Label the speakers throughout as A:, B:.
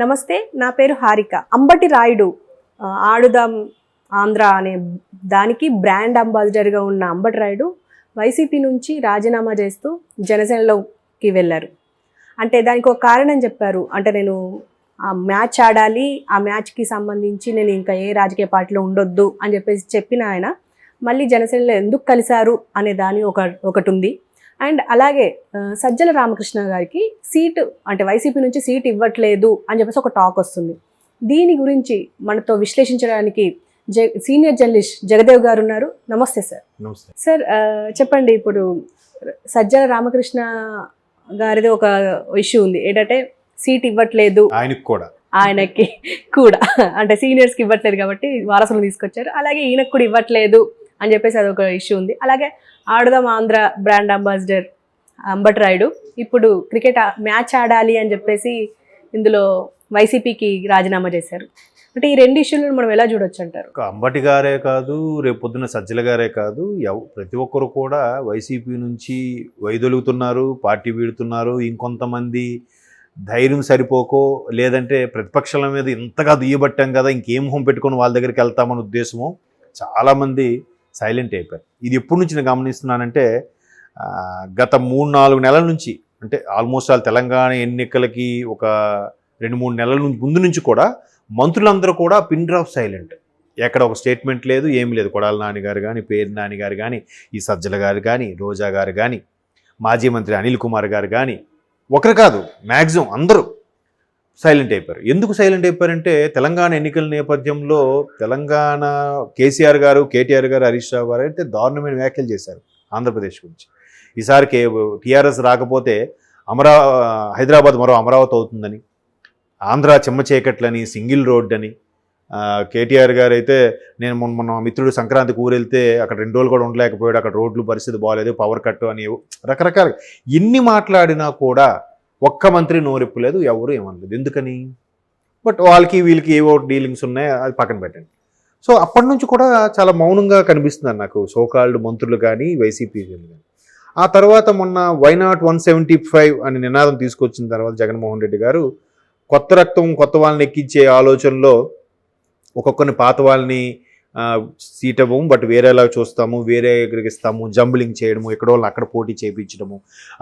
A: నమస్తే, నా పేరు హారిక. అంబటి రాయుడు ఆడుదాం ఆంధ్ర అనే దానికి బ్రాండ్ అంబాసిడర్గా ఉన్న అంబటి రాయుడు వైసీపీ నుంచి రాజీనామా చేస్తూ జనసేనలోకి వెళ్ళారు. అంటే దానికి ఒక కారణం చెప్పారు. అంటే నేను ఆ మ్యాచ్ ఆడాలి, ఆ మ్యాచ్కి సంబంధించి నేను ఇంకా ఏ రాజకీయ పార్టీలో ఉండొద్దు అని చెప్పిన ఆయన మళ్ళీ జనసేనలో ఎందుకు కలిశారు అనే దాని ఒకటి ఉంది. అండ్ అలాగే సజ్జల రామకృష్ణ గారికి సీటు అంటే వైసీపీ నుంచి సీట్ ఇవ్వట్లేదు అని చెప్పేసి ఒక టాక్ వస్తుంది. దీని గురించి మనతో విశ్లేషించడానికి సీనియర్ జర్నలిస్ట్ జగదేవ్ గారు ఉన్నారు. నమస్తే సార్.
B: నమస్తే
A: సార్. చెప్పండి, ఇప్పుడు సజ్జల రామకృష్ణ గారిది ఒక ఇష్యూ ఉంది. ఏంటంటే సీట్ ఇవ్వట్లేదు ఆయనకి కూడా అంటే సీనియర్స్కి ఇవ్వట్లేదు కాబట్టి వారసులు తీసుకొచ్చారు. అలాగే ఈయనకు కూడా ఇవ్వట్లేదు అని చెప్పేసి అదొక ఇష్యూ ఉంది. అలాగే ఆడుదాం ఆంధ్ర బ్రాండ్ అంబాసిడర్ అంబటి రాయుడు ఇప్పుడు క్రికెట్ మ్యాచ్ ఆడాలి అని చెప్పేసి ఇందులో వైసీపీకి రాజీనామా చేశారు. అంటే ఈ రెండు ఇష్యూలను మనం ఎలా చూడొచ్చు అంటారు?
B: అంబటి గారే కాదు, రేపు పొద్దున్న సజ్జల గారే కాదు, ప్రతి ఒక్కరు కూడా వైసీపీ నుంచి వైదొలుగుతున్నారు, పార్టీ వీడుతున్నారు. ఇంకొంతమంది ధైర్యం సరిపోకో లేదంటే ప్రతిపక్షాల మీద ఇంతగా దుయ్యబట్టాం కదా, ఇంకేం హోం పెట్టుకొని వాళ్ళ దగ్గరికి వెళ్తామన్న ఉద్దేశము చాలామంది సైలెంట్ అయిపోయారు. ఇది ఎప్పటి నుంచి నేను గమనిస్తున్నానంటే గత 3-4 నెలల నుంచి, అంటే ఆల్మోస్ట్ తెలంగాణ ఎన్నికలకి ఒక 2-3 నెలల ముందు నుంచి కూడా మంత్రులందరూ కూడా పిన్ డ్రాప్ సైలెంట్. ఎక్కడ ఒక స్టేట్మెంట్ లేదు, ఏమి లేదు. కొడాల నాని గారు కానీ, పేరు నాని గారు కానీ, ఈ సజ్జల గారు కానీ, రోజా గారు కానీ, మాజీ మంత్రి అనిల్ కుమార్ గారు కానీ, ఒకరు కాదు మ్యాక్సిమం అందరూ సైలెంట్ అయిపోయారు. ఎందుకు సైలెంట్ అయిపోయారంటే తెలంగాణ ఎన్నికల నేపథ్యంలో తెలంగాణ కేసీఆర్ గారు, కేటీఆర్ గారు, హరీష్ రావు గారు అయితే దారుణమైన వ్యాఖ్యలు చేశారు ఆంధ్రప్రదేశ్ గురించి. ఈసారి టీఆర్ఎస్ రాకపోతే హైదరాబాద్ మరో అమరావతి అవుతుందని, ఆంధ్ర చెమ్మ చీకట్లని, సింగిల్ రోడ్ అని. కేటీఆర్ గారు అయితే నేను మొన్న మిత్రుడు సంక్రాంతికి ఊరెళ్తే అక్కడ 2 రోజులు కూడా ఉండలేకపోయాడు, అక్కడ రోడ్లు పరిస్థితి బాగాలేదు, పవర్ కట్ అని రకరకాల ఎన్ని మాట్లాడినా కూడా ఒక్క మంత్రి నోరెప్పలేదు, ఎవరు ఏమనలేదు. ఎందుకని? బట్ వాళ్ళకి వీళ్ళకి ఏవో డీలింగ్స్ ఉన్నాయి, అది పక్కన పెట్టండి. సో అప్పటి నుంచి కూడా చాలా మౌనంగా కనిపిస్తున్నారు నాకు సోకాల్డ్ మంత్రులు కానీ, వైసీపీ కానీ. ఆ తర్వాత మొన్న వైనాట్ 175 అని నినాదం తీసుకొచ్చిన తర్వాత జగన్మోహన్ రెడ్డి గారు కొత్త రక్తం కొత్త వాళ్ళని ఎక్కించే ఆలోచనలో ఒక్కొక్కరిని పాత వాళ్ళని సీట్ ఇవ్వము, బట్ వేరేలా చూస్తాము, వేరే ఎక్కడికి ఇస్తాము, జంబ్లింగ్ చేయడము, ఎక్కడో అక్కడ పోటీ చేయించడము,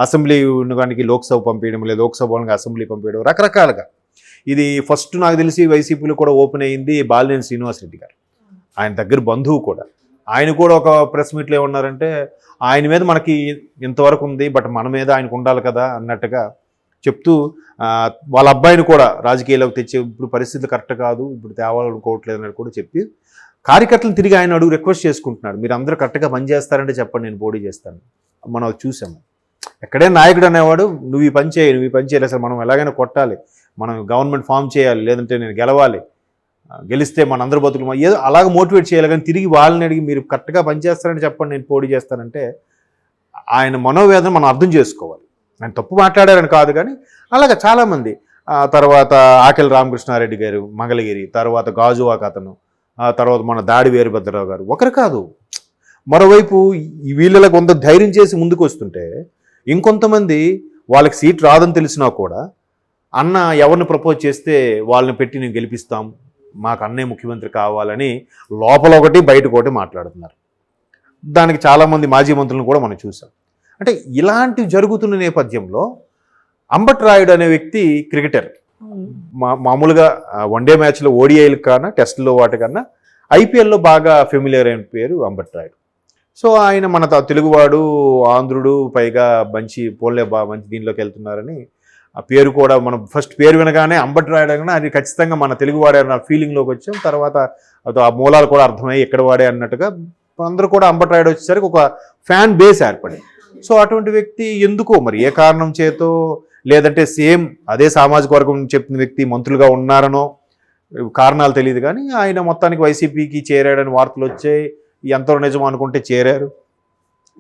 B: అసెంబ్లీ ఉండడానికి లోక్సభ పంపించడం, లేదా లోక్సభ వాళ్ళకి అసెంబ్లీ పంపించడం, రకరకాలుగా. ఇది ఫస్ట్ నాకు తెలిసి వైసీపీలో కూడా ఓపెన్ అయింది బాలినేని శ్రీనివాసరెడ్డి గారు, ఆయన దగ్గర బంధువు కూడా. ఆయన కూడా ఒక ప్రెస్ మీట్లో ఏమన్నారంటే ఆయన మీద మనకి ఇంతవరకు ఉంది, బట్ మన మీద ఆయనకు ఉండాలి కదా అన్నట్టుగా చెప్తూ వాళ్ళ అబ్బాయిని కూడా రాజకీయాల్లోకి తెచ్చే ఇప్పుడు పరిస్థితులు కరెక్ట్ కాదు, ఇప్పుడు తేవాలనుకోవట్లేదు అన్నట్టు కూడా చెప్పి కార్యకర్తలు తిరిగి ఆయన అడుగు రిక్వెస్ట్ చేసుకుంటున్నాడు. మీరు అందరూ కరెక్ట్గా పనిచేస్తారంటే చెప్పండి, నేను పోటీ చేస్తాను. మనం చూసాము. ఎక్కడే నాయకుడు అనేవాడు నువ్వు ఈ పని చేయలేదు సార్, మనం ఎలాగైనా కొట్టాలి, మనం గవర్నమెంట్ ఫామ్ చేయాలి, లేదంటే నేను గెలవాలి, గెలిస్తే మన అందరూ బతుకులు ఏదో అలాగ మోటివేట్ చేయాలి. కానీ తిరిగి వాళ్ళని అడిగి మీరు కరెక్ట్గా పనిచేస్తారంటే చెప్పండి, నేను పోటీ చేస్తానంటే ఆయన మనోవేదన మనం అర్థం చేసుకోవాలి. ఆయన తప్పు మాట్లాడారని కాదు, కానీ అలాగే చాలామంది. తర్వాత ఆకెల్ రామకృష్ణారెడ్డి గారు మంగళగిరి, తర్వాత గాజువాక అతను, తర్వాత మన దాడి వీరభద్రరావు గారు, ఒకరు కాదు. మరోవైపు వీళ్ళ కొంత ధైర్యం చేసి ముందుకు వస్తుంటే ఇంకొంతమంది వాళ్ళకి సీట్ రాదని తెలిసినా కూడా అన్న ఎవరిని ప్రపోజ్ చేస్తే వాళ్ళని పెట్టి నేను గెలిపిస్తాం, మాకు అన్నే ముఖ్యమంత్రి కావాలని లోపల ఒకటి బయటకు ఒకటి మాట్లాడుతున్నారు. దానికి చాలామంది మాజీ మంత్రులను కూడా మనం చూసాం. అంటే ఇలాంటివి జరుగుతున్న నేపథ్యంలో అంబటి రాయుడు అనే వ్యక్తి క్రికెటర్, మామూలుగా వన్డే మ్యాచ్లో ఓడిఐలు కన్నా టెస్ట్లో వాటికన్నా ఐపీఎల్లో బాగా ఫెమిలియర్ అయిన పేరు అంబటి రాయుడు. సో ఆయన మన తెలుగువాడు, ఆంధ్రుడు, పైగా మంచి పోలే మంచి దీనిలోకి వెళ్తున్నారని ఆ పేరు కూడా మనం ఫస్ట్ పేరు వినగానే అంబటి రాయుడు అనగానే అది ఖచ్చితంగా మన తెలుగువాడే అన్న ఫీలింగ్లోకి వచ్చాం. తర్వాత ఆ మూలాలు కూడా అర్థమయ్యి ఎక్కడ వాడే అన్నట్టుగా అందరూ కూడా అంబటి రాయుడు వచ్చేసరికి ఒక ఫ్యాన్ బేస్ ఏర్పడింది. సో అటువంటి వ్యక్తి ఎందుకో మరి ఏ కారణం చేతో, లేదంటే సేమ్ అదే సామాజిక వర్గం చెప్పిన వ్యక్తి మంత్రులుగా ఉన్నారనో కారణాలు తెలియదు, కానీ ఆయన మొత్తానికి వైసీపీకి చేరాడని వార్తలు వచ్చాయి. ఎంతో నిజం అనుకుంటే చేరారు.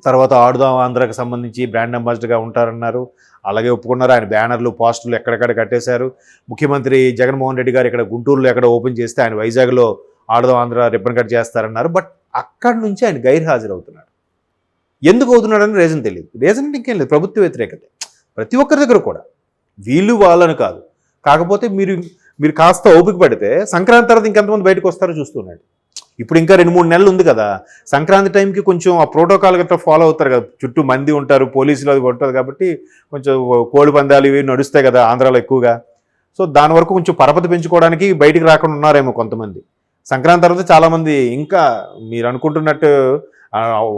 B: తర్వాత ఆడుదాం ఆంధ్రాకి సంబంధించి బ్రాండ్ అంబాసిడర్గా ఉంటారన్నారు, అలాగే ఒప్పుకున్నారు. ఆయన బ్యానర్లు, పోస్టులు ఎక్కడెక్కడ కట్టేశారు. ముఖ్యమంత్రి జగన్మోహన్ రెడ్డి గారు ఇక్కడ గుంటూరులో ఎక్కడ ఓపెన్ చేస్తే ఆయన వైజాగ్లో ఆడుదాం ఆంధ్ర రిబ్బన్ కట్ చేస్తారన్నారు. బట్ అక్కడి నుంచి ఆయన గైర్హాజరవుతున్నాడు. ఎందుకు అవుతున్నాడని రీజన్ తెలియదు. రీజన్ అంటే ఇంకేం లేదు, ప్రభుత్వ వ్యతిరేకత ప్రతి ఒక్కరి దగ్గర కూడా. వీళ్ళు వాళ్ళని కాదు, కాకపోతే మీరు మీరు కాస్త ఓపిక పడితే సంక్రాంతి తర్వాత ఇంకెంతమంది బయటకు వస్తారో చూస్తున్నాడు. ఇప్పుడు ఇంకా 2-3 నెలలు ఉంది కదా, సంక్రాంతి టైంకి కొంచెం ఆ ప్రోటోకాల్ గట్రా ఫాలో అవుతారు కదా, చుట్టూ మంది ఉంటారు, పోలీసులు అది ఉంటుంది కాబట్టి కొంచెం కోడి పందాలు ఇవి నడుస్తాయి కదా ఆంధ్రాలో ఎక్కువగా. సో దాని వరకు కొంచెం పరపతి పెంచుకోవడానికి బయటికి రాకుండా ఉన్నారేమో కొంతమంది. సంక్రాంతి తర్వాత చాలామంది ఇంకా మీరు అనుకుంటున్నట్టు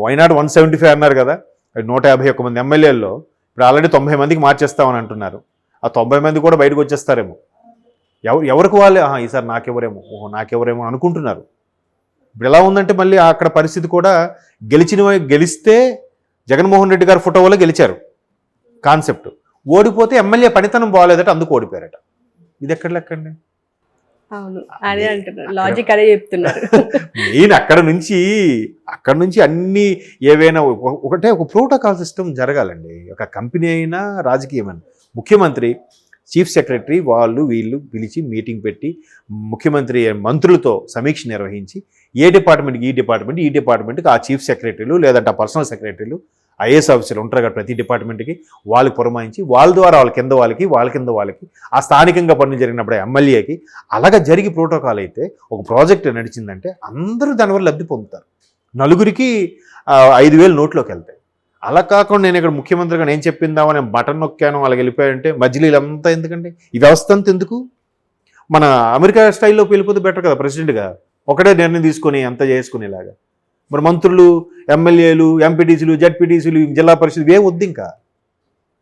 B: వైనాడు 175 అన్నారు కదా, 151 మంది ఎమ్మెల్యేల్లో ఇప్పుడు ఆల్రెడీ 90 మందికి మార్చేస్తామని అంటున్నారు. ఆ 90 మంది కూడా బయటకు వచ్చేస్తారేమో. ఎవరికి వాళ్ళే ఈసారి నాకెవరేమో అనుకుంటున్నారు. ఇప్పుడు ఎలా ఉందంటే మళ్ళీ అక్కడ పరిస్థితి కూడా గెలిస్తే జగన్మోహన్ రెడ్డి గారి ఫోటో వల్ల గెలిచారు కాన్సెప్ట్, ఓడిపోతే ఎమ్మెల్యే పనితనం బాగోలేదట అందుకు ఓడిపోయారట. ఇది ఎక్కడ లెక్కండి?
A: అవును, అదే అంటున్నారు, లాజిక్ అదే చెప్తున్నారు.
B: మెయిన్ అక్కడ నుంచి అన్ని ఏవైనా ఒక ప్రోటోకాల్ సిస్టమ్ జరగాలండి. ఒక కంపెనీ అయినా రాజకీయమైనా ముఖ్యమంత్రి, చీఫ్ సెక్రటరీ వీళ్ళు పిలిచి మీటింగ్ పెట్టి ముఖ్యమంత్రి మంత్రులతో సమీక్ష నిర్వహించి ఈ డిపార్ట్మెంట్కి ఆ చీఫ్ సెక్రటరీలు లేదంటే ఆ పర్సనల్ సెక్రటరీలు ఐఏఎస్ ఆఫీసర్లు ఉంటారు కదా ప్రతి డిపార్ట్మెంట్కి, వాళ్ళకి పురమాయించి వాళ్ళ ద్వారా వాళ్ళ కింద వాళ్ళకి ఆ స్థానికంగా పనులు జరిగినప్పుడు ఎమ్మెల్యేకి అలాగా జరిగి ప్రోటోకాల్ అయితే ఒక ప్రాజెక్ట్ నడిచిందంటే అందరూ దానివల్ల లబ్ధి పొందుతారు. నలుగురికి 5,000 నోట్లోకి వెళ్తాయి. అలా కాకుండా నేను ఇక్కడ ముఖ్యమంత్రిగా నేను చెప్పిందామని బటన్ నొక్కాను వాళ్ళకి వెళ్ళిపోయాయంటే మధ్యలో ఇదంతా ఎందుకండి? ఈ వ్యవస్థ అంతా ఎందుకు? మన అమెరికా స్టైల్లోకి వెళ్ళిపోతే బెటర్ కదా, ప్రెసిడెంట్గా ఒకటే నిర్ణయం తీసుకొని అంతా చేసుకునేలాగా. మరి మంత్రులు, ఎమ్మెల్యేలు, ఎంపీటీసీలు, జడ్పీటీసీలు, జిల్లా పరిషత్ ఏం వద్దు ఇంకా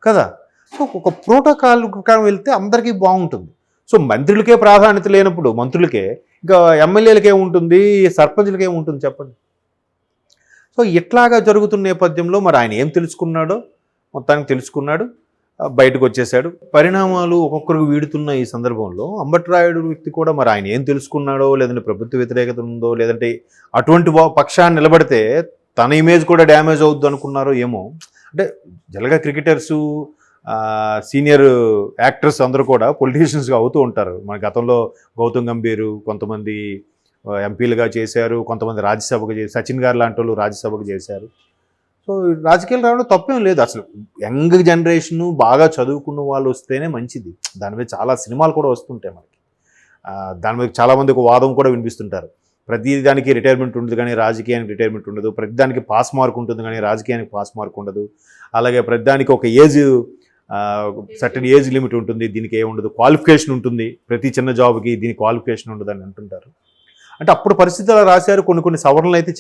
B: కదా. సో ఒక ప్రోటోకాల్ ప్రకారం వెళ్తే అందరికీ బాగుంటుంది. సో మంత్రులకే ప్రాధాన్యత లేనప్పుడు మంత్రులకే, ఇంకా ఎమ్మెల్యేలకి ఏముంటుంది, సర్పంచులకి ఏముంటుంది చెప్పండి. సో ఇట్లాగా జరుగుతున్న నేపథ్యంలో మరి ఆయన ఏం తెలుసుకున్నాడో మొత్తానికి తెలుసుకున్నాడు, బయటకు వచ్చేసాడు. పరిణామాలు ఒక్కొక్కరికి వీడుతున్న ఈ సందర్భంలో అంబటి రాయుడు వ్యక్తి కూడా మరి ఆయన ఏం తెలుసుకున్నాడో, లేదంటే ప్రభుత్వ వ్యతిరేకత ఉందో, లేదంటే అటువంటి పక్షాన్ని నిలబడితే తన ఇమేజ్ కూడా డ్యామేజ్ అవుద్దు అనుకున్నారో ఏమో. అంటే జనరల్గా క్రికెటర్సు, సీనియర్ యాక్టర్స్ అందరూ కూడా పొలిటీషియన్స్గా అవుతూ ఉంటారు. మన గతంలో గౌతమ్ గంభీర్ కొంతమంది ఎంపీలుగా చేశారు, కొంతమంది రాజ్యసభకు చేశారు, సచిన్ గారు లాంటి వాళ్ళు రాజ్యసభకు చేశారు. సో రాజకీయాలు రావడం తప్పేం లేదు. అసలు యంగ్ జనరేషను బాగా చదువుకున్న వాళ్ళు వస్తేనే మంచిది. దాని మీద చాలా సినిమాలు కూడా వస్తుంటాయి మనకి. దాని మీద చాలామంది ఒక వాదం కూడా వినిపిస్తుంటారు. ప్రతి దానికి రిటైర్మెంట్ ఉంటుంది కానీ రాజకీయానికి రిటైర్మెంట్ ఉండదు, ప్రతి దానికి పాస్ మార్క్ ఉంటుంది కానీ రాజకీయానికి పాస్ మార్క్ ఉండదు, అలాగే ప్రతి దానికి ఒక సర్టన్ ఏజ్ లిమిట్ ఉంటుంది, దీనికి ఏముండదు, క్వాలిఫికేషన్ ఉంటుంది, ప్రతి చిన్న జాబ్కి దీనికి క్వాలిఫికేషన్ ఉండదు అని అంటుంటారు. అంటే అప్పుడు పరిస్థితులు రాశారు, కొన్ని సవరణలు అయితే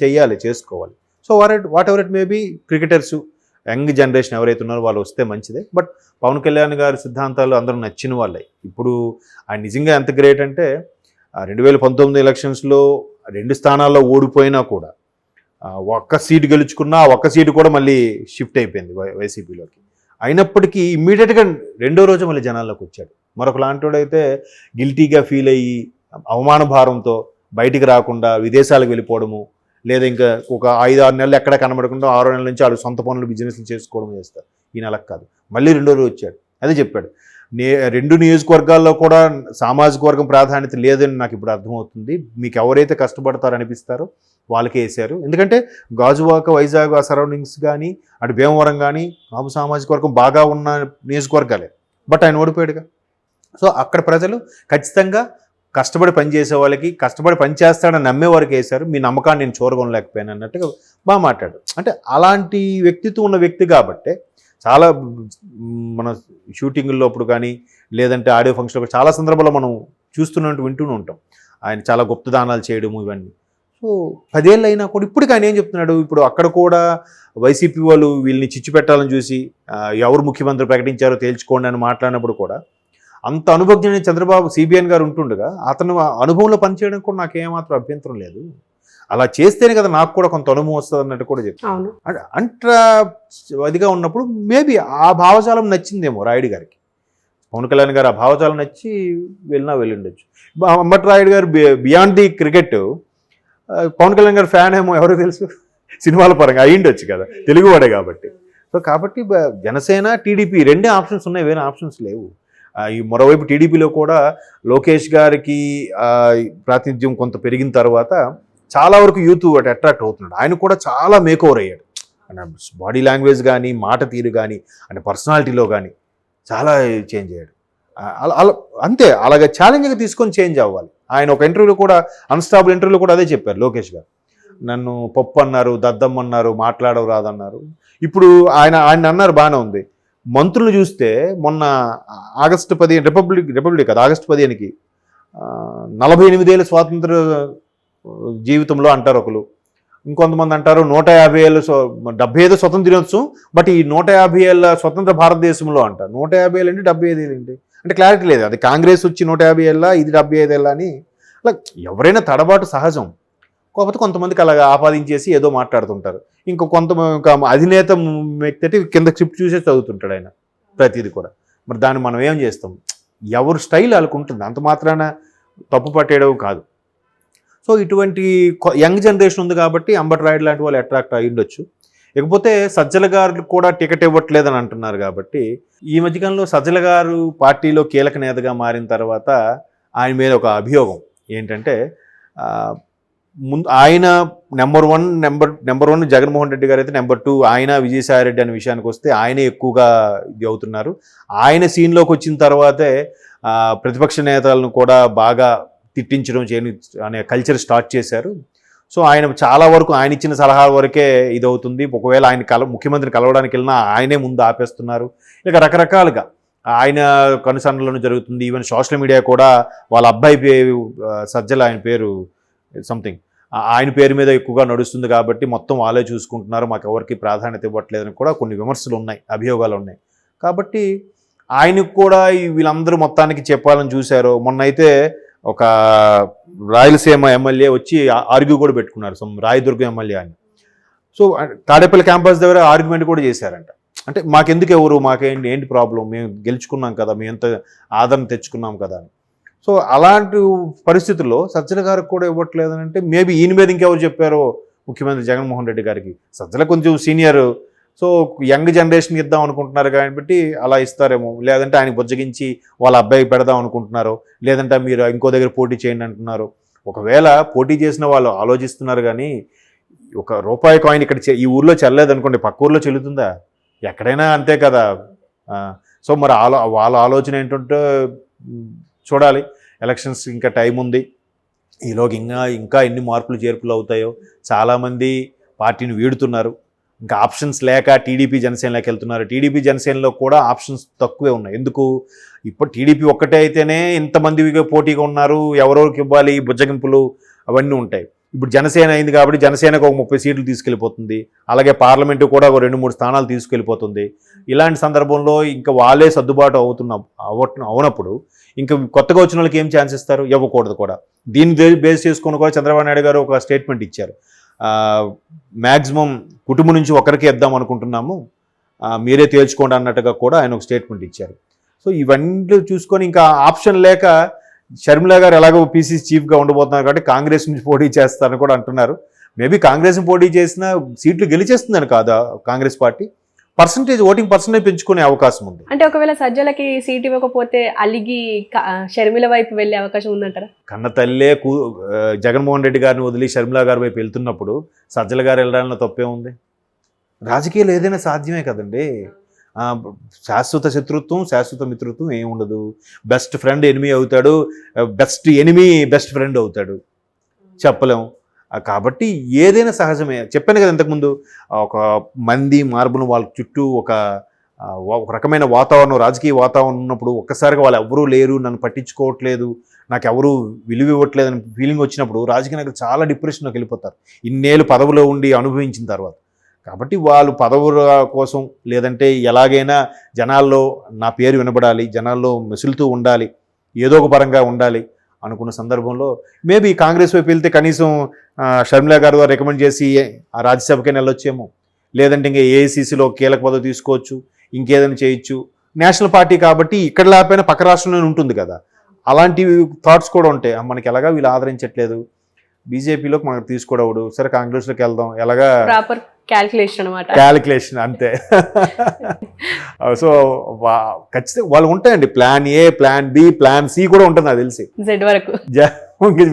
B: చేసుకోవాలి. So whatever it may be, cricketers young generation ఎవరైతే ఉన్నారో వాళ్ళు వస్తే మంచిదే. బట్ పవన్ కళ్యాణ్ గారి సిద్ధాంతాలు అందరూ నచ్చిన వాళ్ళే. ఇప్పుడు ఆయన నిజంగా ఎంత గ్రేట్ అంటే 2019 ఎలక్షన్స్లో 2 స్థానాల్లో ఓడిపోయినా కూడా ఒక్క సీటు గెలుచుకున్నా ఒక్క సీటు కూడా మళ్ళీ షిఫ్ట్ అయిపోయింది వైసీపీలోకి. అయినప్పటికీ ఇమ్మీడియట్గా రెండో రోజు మళ్ళీ జనాల్లోకి వచ్చాడు. మరొక లాంటివాడైతే గిల్టీగా ఫీల్ అయ్యి అవమాన భారంతో బయటికి రాకుండా విదేశాలకు వెళ్ళిపోవడము, లేదా ఇంకా ఒక 5-6 నెలలు ఎక్కడ కనబడకుండా 6 నెలల నుంచి ఆడు సొంత పనులు బిజినెస్లు చేసుకోవడం చేస్తారు. ఈ నెలకు కాదు, మళ్ళీ రెండో రోజు వచ్చాడు. అదే చెప్పాడు, 2 నియోజకవర్గాల్లో కూడా సామాజిక వర్గం ప్రాధాన్యత లేదని నాకు ఇప్పుడు అర్థమవుతుంది, మీకు ఎవరైతే కష్టపడతారో అనిపిస్తారో వాళ్ళకే వేశారు. ఎందుకంటే గాజువాక, వైజాగ్ ఆ సరౌండింగ్స్ కానీ అటు భీమవరం కానీ కాపు సామాజిక వర్గం బాగా ఉన్న నియోజకవర్గాలే. బట్ ఆయన ఓడిపోయాడుగా. సో అక్కడ ప్రజలు ఖచ్చితంగా కష్టపడి పనిచేసే వాళ్ళకి, కష్టపడి పనిచేస్తాడని నమ్మే వారికి వేశారు. మీ నమ్మకాన్ని నేను చూరగొనలేకపోయాను అన్నట్టుగా బాగా మాట్లాడు. అంటే అలాంటి వ్యక్తిత్వం ఉన్న వ్యక్తి కాబట్టే చాలా మన షూటింగుల్లో అప్పుడు కానీ లేదంటే ఆడియో ఫంక్షన్లో చాలా సందర్భాల్లో మనం వింటూనే ఉంటాం ఆయన చాలా గుప్తదానాలు చేయడము ఇవన్నీ. సో 10 ఏళ్ళు అయినా కూడా ఇప్పటికి ఆయన ఏం చెప్తున్నాడు, ఇప్పుడు అక్కడ కూడా వైసీపీ వాళ్ళు వీళ్ళని చిచ్చు పెట్టాలని చూసి ఎవరు ముఖ్యమంత్రి ప్రకటించారో తేల్చుకోండి అని మాట్లాడినప్పుడు కూడా అంత అనుభవజ్ఞుని చంద్రబాబు సిబిఎన్ గారు ఉంటుండగా అతను అనుభవంలో పనిచేయడం కూడా నాకు ఏమాత్రం అభ్యంతరం లేదు, అలా చేస్తేనే కదా నాకు కూడా కొంత అనుభవం వస్తుంది అన్నట్టు కూడా చెప్పాను. అంట్రా అదిగా ఉన్నప్పుడు మేబీ ఆ భావజాలం నచ్చిందేమో రాయుడు గారికి. పవన్ కళ్యాణ్ గారు ఆ భావజాలం నచ్చి వెళ్ళుండొచ్చు. అంబటి రాయుడు గారు beyond the cricket Pawan Kalyan గారు ఫ్యాన్ ఏమో ఎవరో తెలుసు, సినిమాల పరంగా అయ్యిండొచ్చు కదా, తెలుగువాడే కాబట్టి. సో కాబట్టి జనసేన, టీడీపీ 2 ఆప్షన్స్ ఉన్నాయి, వేరే ఆప్షన్స్ లేవు. ఈ మరోవైపు టీడీపీలో కూడా లోకేష్ గారికి ప్రాతినిధ్యం కొంత పెరిగిన తర్వాత చాలా వరకు యూత్ అట్రాక్ట్ అవుతున్నాడు. ఆయన కూడా చాలా మేకోవర్ అయ్యాడు, బాడీ లాంగ్వేజ్ కానీ మాట తీరు కానీ అంటే పర్సనాలిటీలో కానీ చాలా చేంజ్ అయ్యాడు. అలా అలా అంతే, అలాగే ఛాలెంజ్గా తీసుకొని చేంజ్ అవ్వాలి. ఆయన ఒక ఇంటర్వ్యూలో కూడా, అన్స్టాబుల్ ఇంటర్వ్యూలో కూడా అదే చెప్పారు లోకేష్ గారు. నన్ను పప్పు అన్నారు, దద్దమ్మ అన్నారు, మాట్లాడవు రాదన్నారు. ఇప్పుడు ఆయన అన్నారు, బాగానే ఉంది. మంత్రులు చూస్తే మొన్న ఆగస్టు 15 రిపబ్లిక్ కదా, ఆగస్టు 15కి 48 ఏళ్ళ స్వాతంత్ర జీవితంలో అంటారు ఒకరు, ఇంకొంతమంది అంటారు 150 ఏళ్ళ 75 స్వతంత్ర దినోత్సవం, బట్ ఈ 150 ఏళ్ళ స్వతంత్ర భారతదేశంలో అంటారు. 150 ఏళ్ళు ఏంటి, 75 ఏళ్ళు ఏంటి అంటే క్లారిటీ లేదు. అది కాంగ్రెస్ వచ్చి 150 ఏళ్ళ, ఇది 75 ఏళ్ళ అని. అలా ఎవరైనా తడబాటు సహజం. కాకపోతే కొంతమందికి అలాగా ఆపాదించేసి ఏదో మాట్లాడుతుంటారు. ఇంకా అధినేత వ్యక్తి కింద స్క్రిప్ట్ చూసే చదువుతుంటాడు ఆయన ప్రతిదీ కూడా. మరి దాన్ని మనం ఏం చేస్తాం? ఎవరు స్టైల్ వాళ్ళకు ఉంటుంది, అంత మాత్రాన తప్పు పట్టేయడం కాదు. సో ఇటువంటి యంగ్ జనరేషన్ ఉంది కాబట్టి అంబటి రాయుడు లాంటి వాళ్ళు అట్రాక్ట్ అయ్యి ఉండొచ్చు. ఇకపోతే సజ్జల గారు కూడా టికెట్ ఇవ్వట్లేదని అంటున్నారు కాబట్టి, ఈ మధ్యకాలంలో సజ్జల గారు పార్టీలో కీలక నేతగా మారిన తర్వాత ఆయన మీద ఒక అభియోగం ఏంటంటే, ముందు ఆయన నెంబర్ వన్ జగన్మోహన్ రెడ్డి గారు అయితే, నెంబర్ 2 ఆయన విజయసాయి రెడ్డి అనే విషయానికి వస్తే ఆయనే ఎక్కువగా ఇది అవుతున్నారు. ఆయన సీన్లోకి వచ్చిన తర్వాతే ప్రతిపక్ష నేతలను కూడా బాగా తిట్టించడం అనే కల్చర్ స్టార్ట్ చేశారు. సో ఆయన చాలా వరకు ఆయన ఇచ్చిన సలహా వరకే ఇది అవుతుంది. ఒకవేళ ఆయన ముఖ్యమంత్రిని కలవడానికి వెళ్ళినా ఆయనే ముందు ఆపేస్తున్నారు. ఇక రకరకాలుగా ఆయన కనుసన్నలను జరుగుతుంది. ఈవెన్ సోషల్ మీడియా కూడా వాళ్ళ అబ్బాయి సజ్జల, ఆయన పేరు సంథింగ్, ఆయన పేరు మీద ఎక్కువగా నడుస్తుంది కాబట్టి మొత్తం వాళ్ళే చూసుకుంటున్నారు, మాకు ఎవరికి ప్రాధాన్యత ఇవ్వట్లేదని కూడా కొన్ని విమర్శలు ఉన్నాయి, అభియోగాలు ఉన్నాయి. కాబట్టి ఆయనకు కూడా వీళ్ళందరూ మొత్తానికి చెప్పాలని చూశారు. మొన్న అయితే ఒక రాయలసీమ ఎమ్మెల్యే వచ్చి ఆర్గ్యూ కూడా పెట్టుకున్నారు, రాయదుర్గం ఎమ్మెల్యే అని. సో తాడేపల్లి క్యాంపస్ దగ్గర ఆర్గ్యుమెంట్ కూడా చేశారంట. అంటే మాకెందుకు ఎవరు, ఏంటి ప్రాబ్లం, మేము గెలుచుకున్నాం కదా, మేము ఎంత ఆదరణ తెచ్చుకున్నాం కదా అని. సో అలాంటి పరిస్థితుల్లో సజ్జల గారికి కూడా ఇవ్వట్లేదని అంటే, మేబీ ఈయన మీద ఇంకెవరు చెప్పారో ముఖ్యమంత్రి జగన్మోహన్ రెడ్డి గారికి. సజ్జల కొంచెం సీనియర్, సో యంగ్ జనరేషన్కి ఇద్దాం అనుకుంటున్నారు కాబట్టి అలా ఇస్తారేమో, లేదంటే ఆయన బుజ్జగించి వాళ్ళ అబ్బాయికి పెడదాం అనుకుంటున్నారు, లేదంటే మీరు ఇంకో దగ్గర పోటీ చేయండి అంటున్నారు. ఒకవేళ పోటీ చేసిన వాళ్ళు ఆలోచిస్తున్నారు, కానీ ₹1 కాయిన్ ఇక్కడ ఈ ఊర్లో చెల్లలేదనుకోండి, పక్క ఊర్లో చెల్లుతుందా? ఎక్కడైనా అంతే కదా. సో మరి వాళ్ళ ఆలోచన ఏంటంటే చూడాలి. ఎలక్షన్స్ ఇంకా టైం ఉంది, ఈలోకి ఇంకా ఎన్ని మార్పులు చేర్పులు అవుతాయో. చాలామంది పార్టీని వీడుతున్నారు, ఇంకా ఆప్షన్స్ లేక టీడీపీ జనసేనలోకి వెళ్తున్నారు. టీడీపీ జనసేనలో కూడా ఆప్షన్స్ తక్కువే ఉన్నాయి. ఎందుకు, ఇప్పుడు టీడీపీ ఒక్కటే అయితేనే ఇంతమంది పోటీగా ఉన్నారు, ఎవరెవరికి ఇవ్వాలి, బుజ్జగింపులు అవన్నీ ఉంటాయి. ఇప్పుడు జనసేన అయింది కాబట్టి జనసేనకు ఒక 30 సీట్లు తీసుకెళ్ళిపోతుంది, అలాగే పార్లమెంటు కూడా ఒక 2-3 స్థానాలు తీసుకెళ్ళిపోతుంది. ఇలాంటి సందర్భంలో ఇంకా వాళ్ళే సర్దుబాటు అవునప్పుడు ఇంకా కొత్తగా వచ్చిన వాళ్ళకి ఏం ఛాన్స్ ఇస్తారు? ఇవ్వకూడదు కూడా. దీన్ని బేస్ చేసుకొని కూడా చంద్రబాబు నాయుడు గారు ఒక స్టేట్మెంట్ ఇచ్చారు, మ్యాక్సిమం కుటుంబం నుంచి ఒకరికి ఇద్దాం అనుకుంటున్నాము, మీరే తేల్చుకోండి అన్నట్టుగా కూడా ఆయన ఒక స్టేట్మెంట్ ఇచ్చారు. సో ఇవన్నీ చూసుకొని ఇంకా ఆప్షన్ లేక షర్మిల గారు ఎలాగో పీసీసీ చీఫ్గా ఉండబోతున్నారు కాబట్టి కాంగ్రెస్ నుంచి పోటీ చేస్తారని కూడా అంటున్నారు. మేబీ కాంగ్రెస్ పోటీ చేసిన సీట్లు గెలిచేస్తుందని కాదా కాంగ్రెస్ పార్టీ, ఓటింగ్ పర్సెంటేజ్ పెంచుకునే అవకాశం ఉంది.
A: అంటే ఒకవేళ సజ్జలకి సీట్ ఇవ్వకపోతే అలిగి షర్మిల వైపు వెళ్ళే అవకాశం ఉందంటారా?
B: కన్న తల్లే జగన్మోహన్ రెడ్డి గారిని వదిలి షర్మిల గారి వైపు వెళ్తున్నప్పుడు సజ్జల గారు వెళ్ళడంలో తప్పే ఉంది? రాజకీయాలు ఏదైనా సాధ్యమే కదండి. శాశ్వత శత్రుత్వం, శాశ్వత మిత్రుత్వం ఏమి ఉండదు. బెస్ట్ ఫ్రెండ్ ఎనిమీ అవుతాడు, బెస్ట్ ఎనిమీ బెస్ట్ ఫ్రెండ్ అవుతాడు, చెప్పలేం. కాబట్టి ఏదైనా సహజమే. చెప్పాను కదా ఇంతకుముందు, ఒక మంది మార్పును వాళ్ళ చుట్టూ ఒక రకమైన వాతావరణం, రాజకీయ వాతావరణం ఉన్నప్పుడు ఒక్కసారిగా వాళ్ళు ఎవరూ లేరు, నన్ను పట్టించుకోవట్లేదు, నాకు ఎవరూ విలువ ఇవ్వట్లేదు అని ఫీలింగ్ వచ్చినప్పుడు రాజకీయ నాయకులు చాలా డిప్రెషన్లోకి వెళ్ళిపోతారు, ఇన్నేళ్ళు పదవిలో ఉండి అనుభవించిన తర్వాత. కాబట్టి వాళ్ళు పదవుల కోసం, లేదంటే ఎలాగైనా జనాల్లో నా పేరు వినబడాలి, జనాల్లో మెసులుతూ ఉండాలి, ఏదో ఒక పరంగా ఉండాలి అనుకున్న సందర్భంలో మేబీ కాంగ్రెస్ వైపు వెళ్తే కనీసం షర్మిల గారు రికమెండ్ చేసి ఆ రాజ్యసభకైనా వెళ్ళొచ్చేమో, లేదంటే ఇంకా ఏఐసీసీలో కీలక పదవి తీసుకోవచ్చు, ఇంకేదైనా చేయొచ్చు. నేషనల్ పార్టీ కాబట్టి ఇక్కడ లేకపోయినా పక్క రాష్ట్రంలోనే ఉంటుంది కదా, అలాంటి థాట్స్ కూడా ఉంటాయి. మనకి ఎలాగా వీళ్ళు ఆదరించట్లేదు, బీజేపీలోకి మనకు తీసుకోవడు, సరే కాంగ్రెస్లోకి వెళ్దాం, ఎలాగా క్యాలిక్యులేషన్ అంతే. సో ఖచ్చితంగా వాళ్ళు ఉంటాయండి, plan A, plan B, plan C కూడా ఉంటుంది నాకు తెలిసి,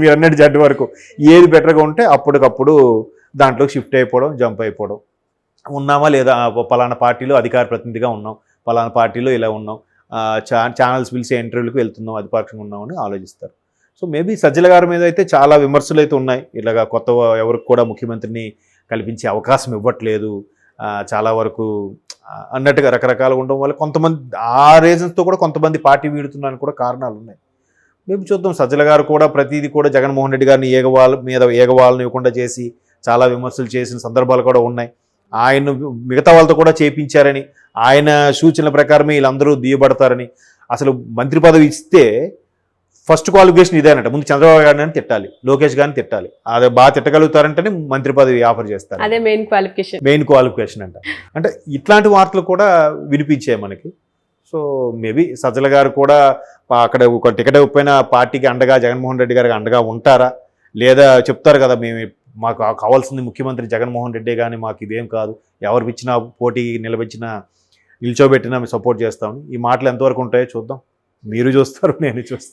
B: మీరు అన్నట్టు జడ్ వరకు. ఏది బెటర్గా ఉంటే అప్పటికప్పుడు దాంట్లో షిఫ్ట్ అయిపోవడం, జంప్ అయిపోవడం. ఉన్నామా లేదా, పలానా పార్టీలో అధికార ప్రతినిధిగా ఉన్నాం, పలానా పార్టీలో ఇలా ఉన్నాం, ఛానల్స్ పిలిచే ఇంటర్వ్యూలకు వెళ్తున్నాం, అధిపక్షంగా ఉన్నామని ఆలోచిస్తారు. సో మేబీ సజ్జల గారి మీద అయితే చాలా విమర్శలు అయితే ఉన్నాయి. ఇలాగా కొత్త ఎవరికి కూడా ముఖ్యమంత్రిని కల్పించే అవకాశం ఇవ్వట్లేదు, చాలా వరకు అన్నట్టుగా రకరకాలుగా ఉండడం వల్ల కొంతమంది ఆ రీజన్స్తో కూడా కొంతమంది పార్టీ వీడుతున్నానికి కూడా కారణాలు ఉన్నాయి. మేము చూద్దాం. సజ్జల గారు కూడా ప్రతిదీ కూడా జగన్మోహన్ రెడ్డి గారిని ఏగవాళ్ళని ఇవ్వకుండా చేసి చాలా విమర్శలు చేసిన సందర్భాలు కూడా ఉన్నాయి. ఆయన మిగతా వాళ్ళతో కూడా చేపించారని, ఆయన సూచనల ప్రకారమే వీళ్ళందరూ దియబడతారని, అసలు మంత్రి పదవి ఇస్తే ఫస్ట్ క్వాలిఫికేషన్ ఇదేనట. ముందు చంద్రబాబు గారిని తిట్టాలి, లోకేష్ గారిని తిట్టాలి, అది బాగా తిట్టగలుగుతారంటేనే మంత్రి పదవి ఆఫర్ చేస్తారు.
A: అదే మెయిన్
B: క్వాలిఫికేషన్ అంటే ఇట్లాంటి వార్తలు కూడా వినిపించాయి మనకి. సో మేబీ సజ్జల గారు కూడా అక్కడ ఒక టికెట్ ఇవ్వకపోయినా పార్టీకి అండగా, జగన్మోహన్ రెడ్డి గారికి అండగా ఉంటారా, లేదా చెప్తారు కదా మాకు కావాల్సింది ముఖ్యమంత్రి జగన్మోహన్ రెడ్డి కానీ మాకు ఇదేం కాదు, ఎవరు ఇచ్చినా పోటీ నిలబెట్టినా మేము సపోర్ట్ చేస్తామని. ఈ మాటలు ఎంతవరకు ఉంటాయో చూద్దాం. మీరు చూస్తారు, నేను చూస్తాను.